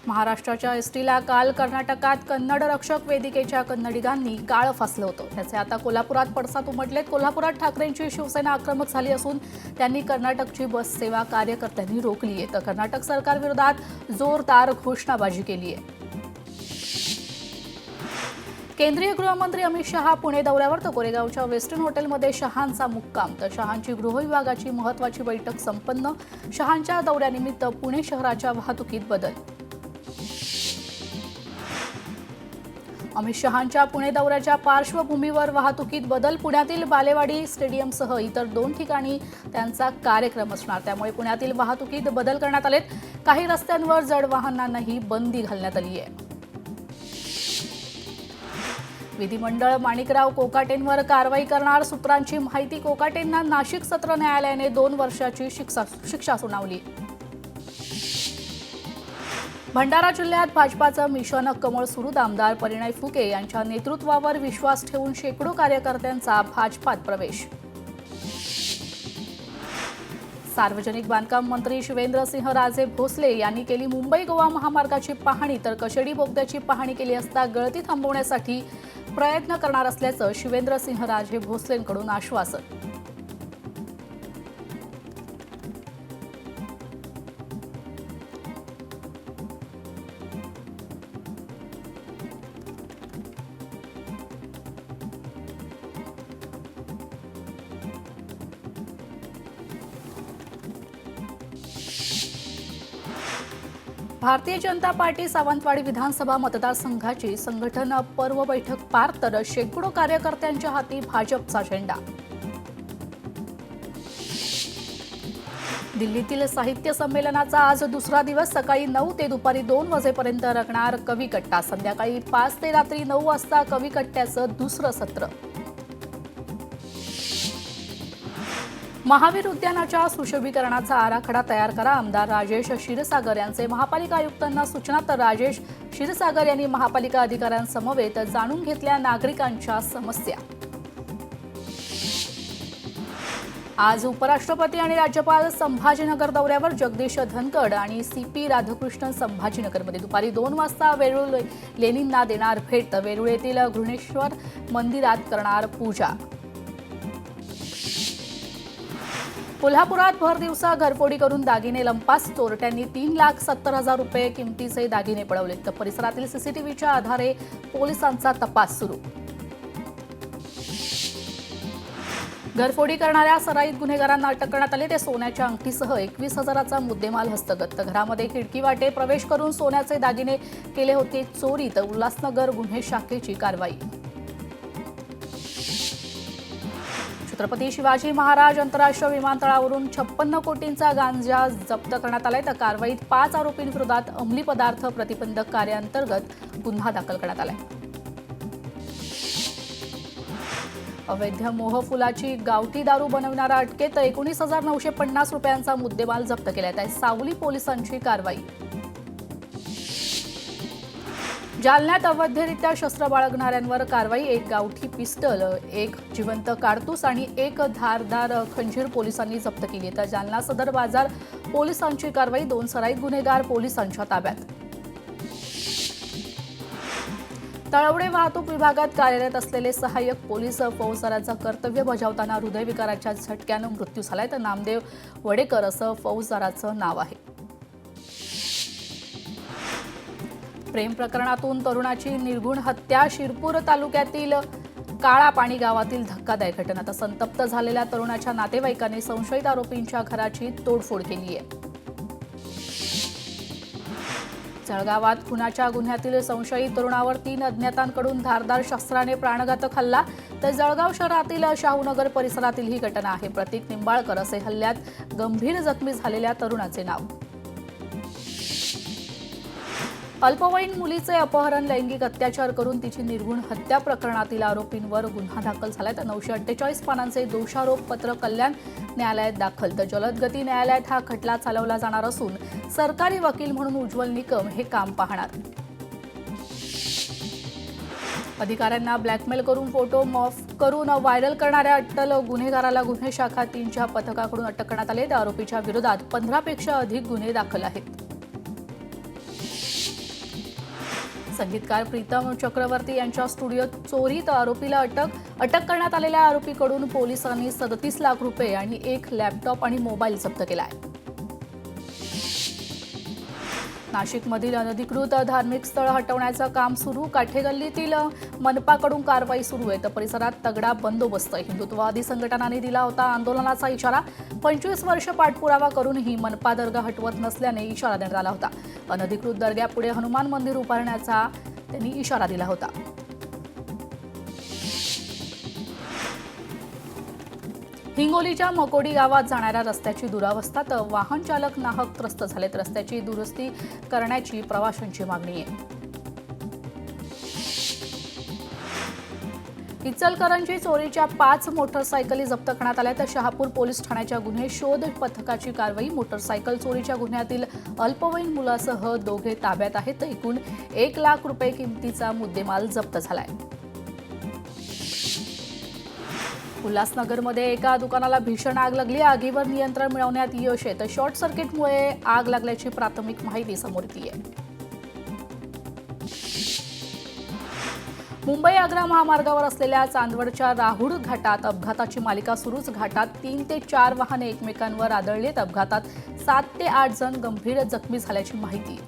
महाराष्ट्राच्या एसटीला काल कर्नाटकात कन्नड रक्षक वेदिकेच्या कन्नडिगांनी काळ फासलं होतं. त्याचे आता कोल्हापुरात पडसाद उमटलेत. कोल्हापुरात ठाकरेंची शिवसेना आक्रमक झाली असून त्यांनी कर्नाटकची बस सेवा कार्यकर्त्यांनी रोखली आहे. तर कर्नाटक सरकारविरोधात जोरदार घोषणाबाजी केली आहे. केंद्रीय गृहमंत्री अमित शहा पुणे दौऱ्यावर. तर कोरेगावच्या वेस्टर्न हॉटेलमध्ये शहांचा मुक्काम. तर शहांची गृहविभागाची महत्त्वाची बैठक संपन्न. शहांच्या दौऱ्यानिमित्त पुणे शहराच्या वाहतुकीत बदल. अमित शहांच्या पुणे दौऱ्याच्या पार्श्वभूमीवर वाहतुकीत बदल. पुण्यातील बालेवाडी स्टेडियमसह इतर 2 ठिकाणी त्यांचा कार्यक्रम असणार. त्यामुळे पुण्यातील वाहतुकीत बदल करण्यात आलेत. काही रस्त्यांवर जड वाहनांनाही बंदी घालण्यात आली आहे. विधिमंडळ माणिकराव कोकाटेंवर कारवाई करणार. सूत्रांची माहिती. कोकाटेंना नाशिक सत्र न्यायालयाने 2 वर्षाची शिक्षा सुनावली. भंडारा जिल्ह्यात भाजपाचं मिशन कमळ सुरू. आमदार परिणय फुके यांच्या नेतृत्वावर विश्वास ठेवून शेकडो कार्यकर्त्यांचा भाजपात प्रवेश. सार्वजनिक बांधकाम मंत्री शिवेंद्रसिंहराजे भोसले यांनी केली मुंबई गोवा महामार्गाची पाहणी. तर कशेडी बोगद्याची पाहणी केली असता गळती थांबवण्यासाठी प्रयत्न करणार असल्याचं शिवेंद्रसिंहराजे भोसलेंकडून आश्वासन. भारतीय जनता पार्टी सावंतवाडी विधानसभा मतदारसंघाची संघटन पर्व बैठक पार. तर शेकडो कार्यकर्त्यांच्या हाती भाजपचा झेंडा. दिल्लीतील साहित्य संमेलनाचा आज दुसरा दिवस. सकाळी 9 ते दुपारी 2 वाजेपर्यंत रंगणार कवी कट्टा. संध्याकाळी 5 ते रात्री 9 वाजता कवी कट्ट्याचं दुसरं सत्र. महावीर उद्यानाच्या सुशोभीकरणाचा आराखडा तयार करा. आमदार राजेश क्षीरसागर यांचे महापालिका आयुक्तांना सूचना. तर राजेश क्षीरसागर यांनी महापालिका अधिकाऱ्यांसमवेत जाणून घेतल्या नागरिकांच्या समस्या. आज उपराष्ट्रपती आणि राज्यपाल संभाजीनगर दौऱ्यावर. जगदीश धनखड आणि CP राधाकृष्णन संभाजीनगरमध्ये. दुपारी 2 वाजता वेरूळ लेणींना देणार भेट. तर वेरूळ येथील घृणेश्वर मंदिरात करणार पूजा. कोल्हापुरात भर दिवसा घरफोडी करून दागिने लंपास. चोरट्यांनी 3,70,000 रुपये किमतीचे दागिने पळवले. तर परिसरातील CCTVच्या आधारे पोलिसांचा तपास सुरू. घरफोडी करणाऱ्या सराईत गुन्हेगारांना अटक करण्यात आली. ते सोन्याच्या अंगठीसह 21,000चा मुद्देमाल हस्तगत. तर घरामध्ये खिडकीवाटे प्रवेश करून सोन्याचे दागिने केले होते चोरी. तर उल्हासनगर गुन्हे शाखेची कारवाई. छत्रपती शिवाजी महाराज आंतरराष्ट्रीय विमानतळावरून 56 कोटींचा गांजा जप्त करण्यात आलाय. तर कारवाईत 5 आरोपींविरोधात अंमली पदार्थ प्रतिबंधक कायद्याअंतर्गत गुन्हा दाखल करण्यात आलाय. अवैध मोहफुलाची गावठी दारू बनविणारा अटकेत. 19,950 रुपयांचा मुद्देमाल जप्त केलाय. तर सावली पोलिसांची कारवाई. जालन्यात अवैधरित्या शस्त्र बाळगणाऱ्यांवर कारवाई. 1 गावठी पिस्टल, 1 जिवंत काडतूस आणि 1 धारदार खंजीर पोलिसांनी जप्त केली. तर जालना सदर बाजार पोलिसांची कारवाई. 2 सराईत गुन्हेगार पोलिसांच्या ताब्यात. तळवडे वाहतूक विभागात कार्यरत असलेले सहाय्यक पोलीस फौजदाराचं कर्तव्य बजावताना हृदयविकाराच्या झटक्यानं मृत्यू झालाय. तर नामदेव वडेकर असं फौजदाराचं नाव आहे. प्रेम प्रकरणातून तरुणाची निर्घुण हत्या. शिरपूर तालुक्यातील काळापाणी गावातील धक्कादायक घटना. तर संतप्त झालेल्या तरुणाच्या नातेवाईकांनी संशयित आरोपींच्या घराची तोडफोड केली आहे. जळगावात खुनाच्या गुन्ह्यातील संशयित तरुणावर 3 अज्ञातांकडून धारदार शस्त्राने प्राणघातक हल्ला. तर जळगाव शहरातील शाहूनगर परिसरातील ही घटना आहे. प्रतीक निंबाळकर असे हल्ल्यात गंभीर जखमी झालेल्या तरुणाचे नाव. अल्पवयीन मुलीचे अपहरण, लैंगिक अत्याचार करून तिची निर्घुण हत्या प्रकरणातील आरोपींवर गुन्हा दाखल झालाय. तर 948 पानांचे दोषारोप पत्र कल्याण न्यायालयात दाखल. तर जलद गती न्यायालयात हा खटला चालवला जाणार असून सरकारी वकील म्हणून उज्ज्वल निकम हे काम पाहणार. अधिकाऱ्यांना ब्लॅकमेल करून फोटो मॉर्फ करून व्हायरल करणाऱ्या अट्टल गुन्हेगाराला गुन्हे शाखा 3च्या पथकाकडून अटक करण्यात आली. त्या आरोपीच्या विरोधात 15 पेक्षा अधिक गुन्हे दाखल आहेत. संगीतकार प्रीतम चक्रवर्ती यांच्या स्टुडिओत चोरीत आरोपीला अटक करण्यात आलेल्या आरोपीकडून पोलिसांनी 37 लाख रुपये आणि एक लॅपटॉप आणि मोबाईल जप्त केला आहे. नाशिकमधील अनधिकृत धार्मिक स्थळ हटवण्याचं काम सुरू. काठेगल्लीतील मनपाकडून कारवाई सुरू आहे. तर परिसरात तगडा बंदोबस्त. हिंदुत्ववादी संघटनांनी दिला होता आंदोलनाचा इशारा. 25 वर्ष पाठपुरावा करूनही मनपा दर्गा हटवत नसल्याने इशारा देण्यात आला होता. अनधिकृत दर्ग्यापुढे हनुमान मंदिर उभारण्याचा त्यांनी इशारा दिला होता. हिंगोलीच्या मकोडी गावात जाणाऱ्या रस्त्याची दुरावस्था. तर वाहन चालक नाहक त्रस्त झालेत. रस्त्याची दुरुस्ती करण्याची प्रवाशांची मागणी आहे. इचलकरंजी चोरीच्या 5 मोटरसायकली जप्त करण्यात आल्या. तर शहापूर पोलीस ठाण्याच्या गुन्हे शोध पथकाची कारवाई. मोटरसायकल चोरीच्या गुन्ह्यातील अल्पवयीन मुलासह दोघे ताब्यात आहेत. एकूण 1 लाख रुपये किमतीचा मुद्देमाल जप्त झालाय. उल्हासनगरमध्ये एका दुकानाला भीषण आग लागली. आगीवर नियंत्रण मिळवण्यात यश आहे. तर शॉर्ट सर्किटमुळे आग लागल्याची प्राथमिक माहिती समोर येते आहे. मुंबई आग्रा महामार्गावर असलेल्या चांदवडच्या राहुड घाटात अपघाताची मालिका सुरूच. घाटात 3 ते 4 वाहने एकमेकांवर आदळलीत. अपघातात 7 ते 8 जण गंभीर जखमी झाल्याची माहिती.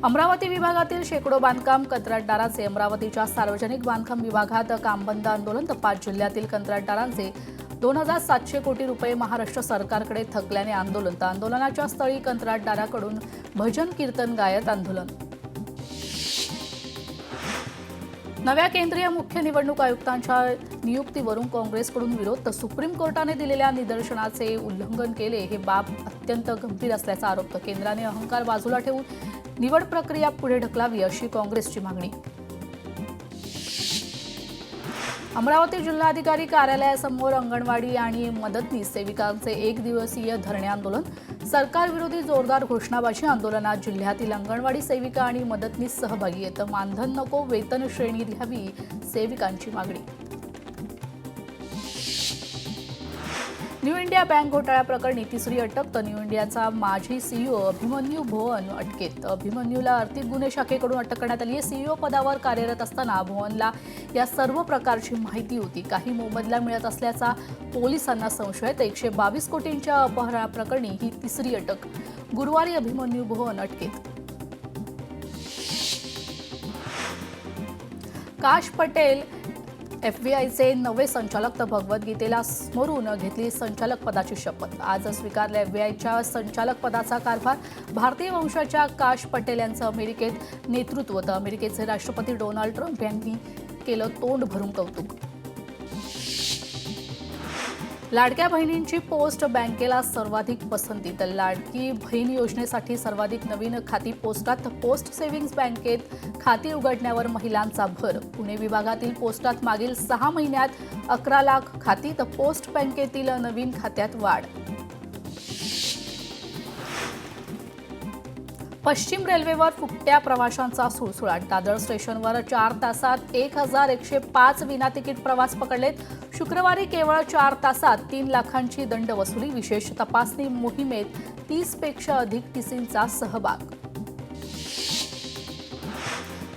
अमरावती विभागातील शेकडो बांधकाम कंत्राटदारांचे अमरावतीच्या सार्वजनिक बांधकाम विभागात कामबंद आंदोलन. तर 5 जिल्ह्यातील कंत्राटदारांचे 2700 कोटी रुपये महाराष्ट्र सरकारकडे थकल्याने आंदोलन. तर आंदोलनाच्या स्थळी कंत्राटदाराकडून भजन कीर्तन गायत आंदोलन. नव्या केंद्रीय मुख्य निवडणूक आयुक्तांच्या नियुक्तीवरून काँग्रेसकडून विरोध. तर सुप्रीम कोर्टाने दिलेल्या निदर्शनाचे उल्लंघन केले हे बाब अत्यंत गंभीर असल्याचा आरोप. तर केंद्राने अहंकार बाजूला ठेवून निवड प्रक्रिया पुढे ढकलावी अशी काँग्रेसची मागणी. अमरावती जिल्हाधिकारी कार्यालयासमोर अंगणवाडी आणि मदतनीस सेविकांचे 1 दिवसीय धरणे आंदोलन. सरकारविरोधी जोरदार घोषणाबाजी. आंदोलनात जिल्ह्यातील अंगणवाडी सेविका आणि मदतनीस सहभागी आहेत. मानधन नको, वेतन श्रेणी द्यावी, सेविकांची मागणी. न्यू इंडिया बँक घोटाळ्याप्रकरणी 3री अटक. तर न्यू इंडियाचा माजी सीईओ अभिमन्यू भुवन अटकेत. अभिमन्यूला आर्थिक गुन्हे शाखेकडून अटक करण्यात आली आहे. सीईओ पदावर कार्यरत असताना भुवनला या सर्व प्रकारची माहिती होती. काही मोबदला मिळत असल्याचा पोलिसांना संशय. 122 कोटींच्या अपहरणाप्रकरणी ही 3री अटक. गुरुवारी अभिमन्यू भुवन अटकेत. काश पटेल एफबीआयचे नवे संचालक. तर भगवद्गीतेला स्मरून घेतली संचालक पदाची शपथ. आज स्वीकारल्या एफबीआयच्या संचालक पदाचा कारभार. भारतीय वंशाच्या काश पटेल यांचं अमेरिकेत नेतृत्व. तर अमेरिकेचे राष्ट्रपती डोनाल्ड ट्रम्प यांनी केलं तोंड भरून कौतुक. लाडक्या बहिणींची पोस्ट बँकेला सर्वाधिक पसंती. तर लाडकी बहीण योजनेसाठी सर्वाधिक नवीन खाती पोस्टात. पोस्ट सेव्हिंग्ज बँकेत खाती उघडण्यावर महिलांचा भर. पुणे विभागातील पोस्टात मागील 6 महिन्यात 11 लाख खाती. तर पोस्ट बँकेतील नवीन खात्यात वाढ. पश्चिम रेल्वेवर फुकट्या प्रवाशांचा सुळसुळाट. दादर स्टेशनवर 4 तासात 1105 विनातिकीट प्रवास पकडलेत. शुक्रवारी केवळ 4 तासात 3 लाखांची दंड वसुली. विशेष तपासणी मोहिमेत 30 पेक्षा अधिक टीसींचा सहभाग.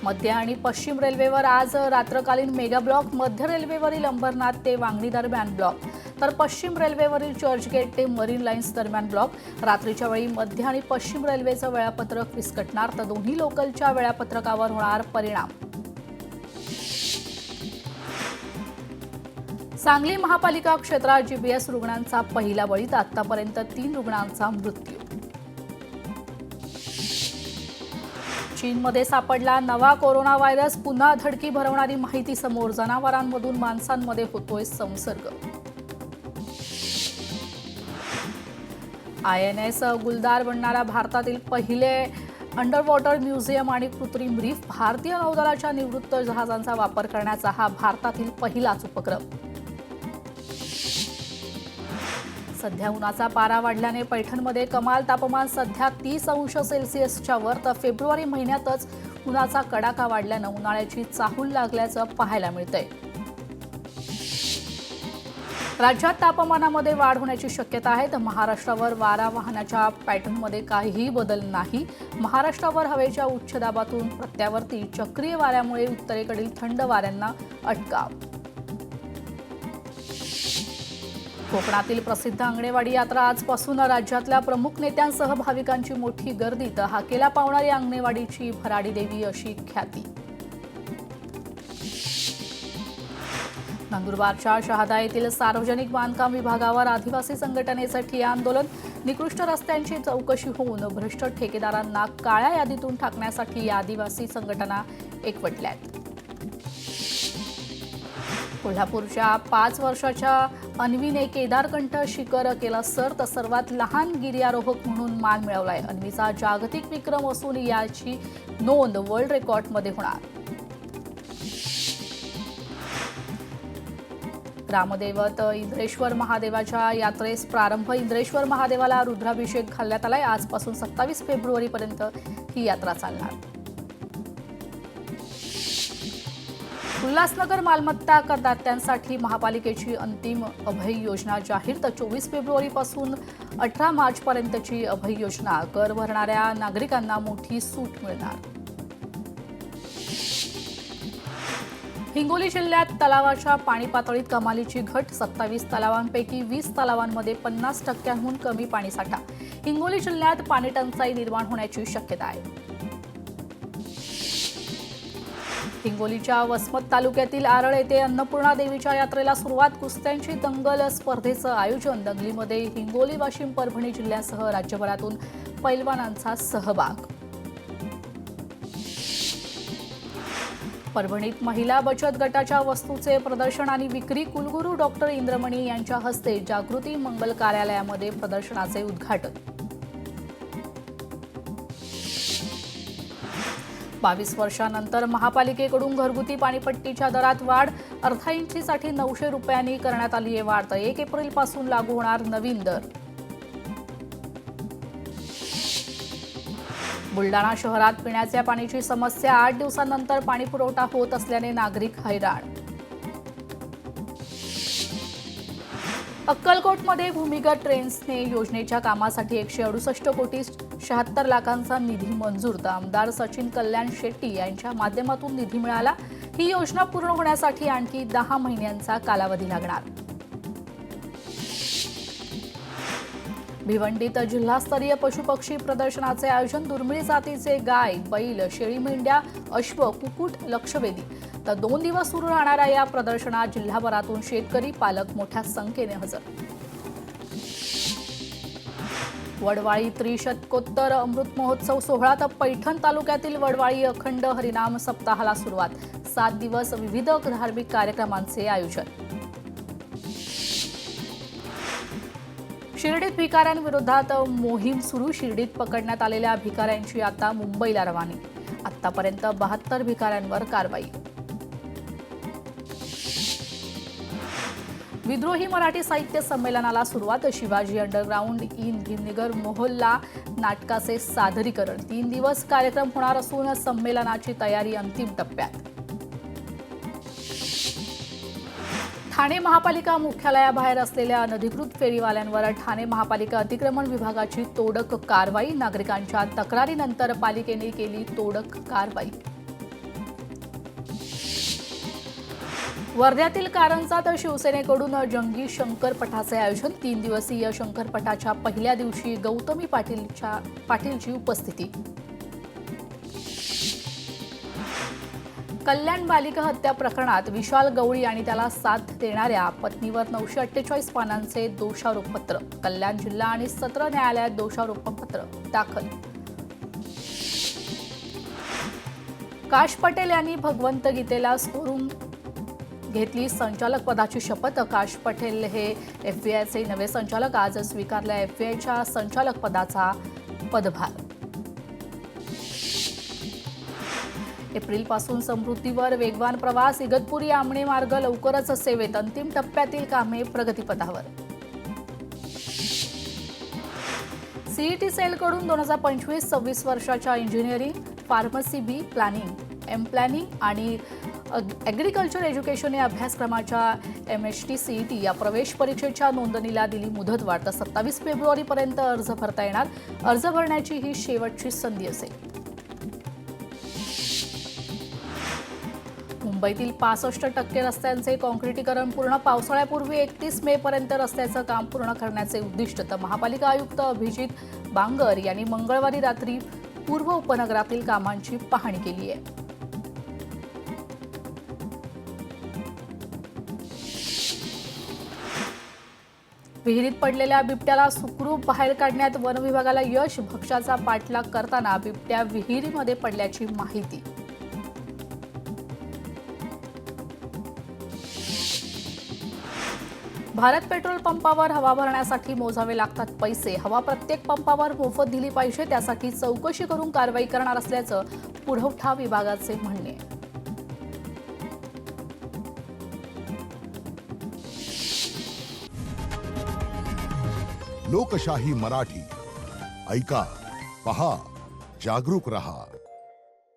मध्य आणि पश्चिम रेल्वेवर आज रात्रकालीन मेगा ब्लॉक. मध्य रेल्वेवरील अंबरनाथ ते वांगणी दरम्यान ब्लॉक. तर पश्चिम रेल्वेवरील चर्चगेट ते मरीन लाईन्स दरम्यान ब्लॉक. रात्रीच्या वेळी मध्य आणि पश्चिम रेल्वेचं वेळापत्रक विस्कटणार. तर दोन्ही लोकलच्या वेळापत्रकावर होणार परिणाम. सांगली महापालिका क्षेत्रात जीबीएस रुग्णांचा पहिला बळी. तर आतापर्यंत 3 रुग्णांचा मृत्यू. चीनमध्ये सापडला नवा कोरोना व्हायरस. पुन्हा धडकी भरवणारी माहिती समोर. जनावरांमधून माणसांमध्ये होतोय संसर्ग. INS गुलदार बनणारा भारतातील पहिले अंडर वॉटर म्युझियम आणि कृत्रिम रीफ. भारतीय नौदलाच्या निवृत्त जहाजांचा वापर करण्याचा हा भारतातील पहिलाच उपक्रम. सध्या उन्हाचा पारा वाढल्याने पैठणमध्ये कमाल तापमान सध्या 30 अंश सेल्सिअसच्या वर. तर फेब्रुवारी महिन्यातच उन्हाचा कडाका वाढल्यानं उन्हाळ्याची चाहूल लागल्याचं पाहायला मिळतंय. राज्यात तापमानामध्ये वाढ होण्याची शक्यता आहे. तर महाराष्ट्रावर वारा वाहनाच्या पॅटर्नमध्ये काहीही बदल नाही. महाराष्ट्रावर हवेच्या उच्च दाबातून प्रत्यावर्ती चक्रीय वाऱ्यामुळे उत्तरेकडील थंड वाऱ्यांना अटकाव. कोकणातील प्रसिद्ध आंगणेवाडी यात्रा आजपासून. राज्यातल्या प्रमुख नेत्यांसह भाविकांची मोठी गर्दी. तर हाकेला पावणारी आंगणेवाडीची भराडी देवी अशी ख्याती. नंदुरबारच्या शहादा येथील सार्वजनिक बांधकाम विभागावर आदिवासी संघटनेचं ठिय्या आंदोलन. निकृष्ट रस्त्यांची चौकशी होऊन भ्रष्ट ठेकेदारांना काळ्या यादीतून टाकण्यासाठी आदिवासी संघटना एकवटल्यात. कोल्हापूरच्या 5 वर्षाच्या अन्वीने केदारकंठ शिखर केलं सर. तर सर्वात लहान गिर्यारोहक म्हणून मान मिळवलाय. अन्वीचा जागतिक विक्रम असून याची नोंद वर्ल्ड रेकॉर्डमध्ये होणार. ग्रामदैवत इंद्रेश्वर महादेवाच्या यात्रेस प्रारंभ. इंद्रेश्वर महादेवाला रुद्राभिषेक घालण्यात आलाय. आजपासून 27 फेब्रुवारीपर्यंत ही यात्रा चालणार. उल्हासनगर मालमत्ता करदात्यांसाठी महापालिकेची अंतिम अभय योजना जाहीर. तर 24 फेब्रुवारीपासून 18 मार्चपर्यंतची अभय योजना. कर भरणाऱ्या नागरिकांना मोठी सूट मिळणार. हिंगोली जिल्ह्यात तलावाच्या पाणी पातळीत कमालीची घट. 27 तलावांपैकी 20 तलावांमध्ये 50% कमी पाणीसाठा. हिंगोली जिल्ह्यात पाणी टंचाई निर्माण होण्याची शक्यता आहे. हिंगोलीच्या वसमत तालुक्यातील आरळ येथे अन्नपूर्णा देवीच्या यात्रेला सुरुवात. कुस्त्यांची दंगल स्पर्धेचं आयोजन. दंगलीमध्ये हिंगोली, वाशिम, परभणी जिल्ह्यासह राज्यभरातून पैलवानांचा सहभाग. परभणीत महिला बचत गटाच्या वस्तूचे प्रदर्शन आणि विक्री. कुलगुरू डॉक्टर इंद्रमणी यांच्या हस्ते जागृती मंगल कार्यालयामध्ये प्रदर्शनाचे उद्घाटन. 22 वर्षांनंतर महापालिकेकडून घरगुती पाणीपट्टीच्या दरात वाढ. अर्धा इंचीसाठी 900 रुपयांनी करण्यात आली आहे वाढ. तर 1 एप्रिलपासून लागू होणार नवीन दर. बुलडाणा शहरात पिण्याच्या पाण्याची समस्या. 8 दिवसांनंतर पाणीपुरवठा होत असल्याने नागरिक हैराण. अक्कलकोटमध्ये भूमिगत ट्रेन्सने योजनेच्या कामासाठी 168 कोटी 76 लाखांचा निधी मंजूर. तर आमदार सचिन कल्याण शेट्टी यांच्या माध्यमातून निधी मिळाला. ही योजना पूर्ण होण्यासाठी आणखी 10 महिन्यांचा कालावधी लागणार. भिवंडीत जिल्हास्तरीय पशुपक्षी प्रदर्शनाचे आयोजन. दुर्मिळ जातीचे गाय, बैल, शेळी, मेंढ्या, अश्व, कुक्कुट लक्षवेधी. तर 2 दिवस सुरू राहणाऱ्या या प्रदर्शनात जिल्हाभरातून शेतकरी, पालक मोठ्या संख्येने हजर. वडवाळी त्रिशतकोत्तर अमृत महोत्सव सोहळा. तर पैठण तालुक्यातील वडवाळी अखंड हरिनाम सप्ताहाला सुरुवात. 7 दिवस विविध धार्मिक कार्यक्रमांचे आयोजन. शिर्डीत भिकाऱ्यांविरोधात मोहीम सुरू. शिर्डीत पकडण्यात आलेल्या भिकाऱ्यांची आता मुंबईला रवानी. आतापर्यंत 72 भिकाऱ्यांवर कारवाई. विद्रोही मराठी साहित्य संमेलनाला सुरुवात. शिवाजी अंडरग्राऊंड इन भीमनगर मोहल्ला नाटकाचे सादरीकरण. 3 दिवस कार्यक्रम होणार असून संमेलनाची तयारी अंतिम टप्प्यात. ठाणे महापालिका मुख्यालयाबाहेर असलेल्या अनधिकृत फेरीवाल्यांवर ठाणे महापालिका अतिक्रमण विभागाची तोडक कारवाई. नागरिकांच्या तक्रारीनंतर पालिकेने केली तोडक कारवाई. वर्ध्यातील कारंजात शिवसेनेकडून जंगी शंकरपटाचे आयोजन. 3 दिवसीय शंकरपटाच्या पहिल्या दिवशी गौतमी पाटीलची उपस्थिती. कल्याण बालिका हत्या प्रकरणात विशाल गवळी आणि त्याला साथ देणाऱ्या पत्नीवर 948 पानांचे दोषारोपपत्र. कल्याण जिल्हा आणि सत्र न्यायालयात दोषारोपपत्र दाखल. काश पटेल यांनी भगवंत गीतेला स्कोरून घेतली संचालक पदाची शपथ. काश पटेल हे एफबीआयचे नवे संचालक. आज स्वीकारला एफबीआयच्या संचालक पदाचा पदभार. एप्रिलपासून समृद्धीवर वेगवान प्रवास. इगतपुरी आमणे मार्ग लवकरच सेवेत. अंतिम टप्प्यातील कामे प्रगतीपथावर. सीईटी सेलकडून 2025-26 वर्षाच्या engineering, pharmacy B planning, M planning आणि ॲग्रिकल्चर एज्युकेशन या अभ्यासक्रमाच्या MHTCET या प्रवेश परीक्षेच्या नोंदणीला दिली मुदतवाढ. तर 27 फेब्रुवारीपर्यंत अर्ज भरता येणार. अर्ज भरण्याची ही शेवटची संधी असेल. मुंबईतील 65% रस्त्यांचे काँक्रिटीकरण पूर्ण. पावसाळ्यापूर्वी 31 मेपर्यंत रस्त्याचं काम पूर्ण करण्याचे उद्दिष्ट. तर महापालिका आयुक्त अभिजित बांगर यांनी मंगळवारी रात्री पूर्व उपनगरातील कामांची पाहणी केली आहे. विहिरीत पडलेल्या बिबट्याला सुखरूप बाहेर काढण्यात वन विभागाला यश. भक्ष्याचा पाठलाग करताना बिबट्या विहिरीमध्ये पडल्याची माहिती. भारत पेट्रोल पंपावर हवा भरण्यासाठी मोजावे लागतात पैसे. हवा प्रत्येक पंपावर मोफत दिली पाहिजे, त्यासाठी चौकशी करून कारवाई करणार असल्याचं पुरवठा विभागाचे म्हणणे आहे. लोकशाही मराठी ऐका, पहा, जागरूक रहा.